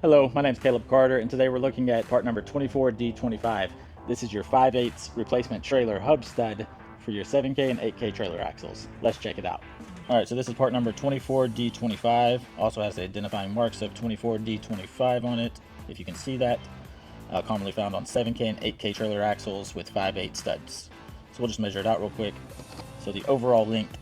Hello, my name is Caleb Carter, and today we're looking at part number 24D25. This is your 5/8 replacement trailer hub stud for your 7K and 8K trailer axles. Let's check it out. Alright, so this is part number 24D25. Also has the identifying marks of 24D25 on it, if you can see that. Commonly found on 7K and 8K trailer axles with 5/8 studs. So we'll just measure it out real quick. So the overall length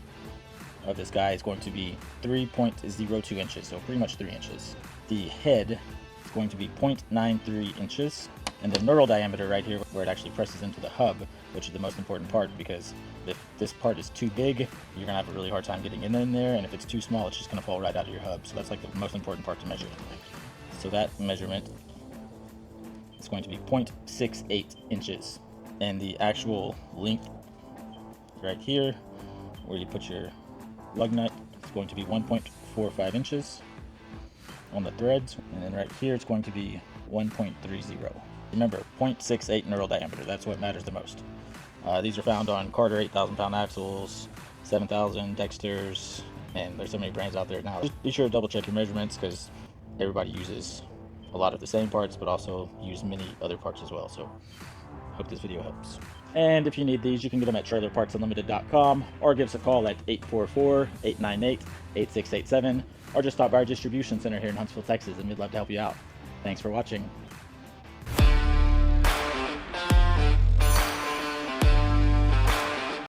of this guy is going to be 3.02 inches, so pretty much 3 inches. The head is going to be 0.93 inches, and the knurl diameter right here, where it actually presses into the hub, which is the most important part, because if this part is too big, you're gonna have a really hard time getting in there, and if it's too small, it's just gonna fall right out of your hub. So that's like the most important part to measure. So that measurement is going to be 0.68 inches, and the actual length right here, where you put your lug nut, is going to be 1.45 inches on the threads, and then right here it's going to be 1.30. Remember, 0.68 knurl diameter, that's what matters the most. These are found on Carter 8,000 pound axles, 7,000 Dexters, and there's so many brands out there now. Just be sure to double check your measurements, because everybody uses a lot of the same parts, but also use many other parts as well. So hope this video helps. And if you need these, you can get them at trailerpartsunlimited.com, or give us a call at 844-898-8687, or just stop by our distribution center here in Huntsville, Texas, and we'd love to help you out. Thanks for watching.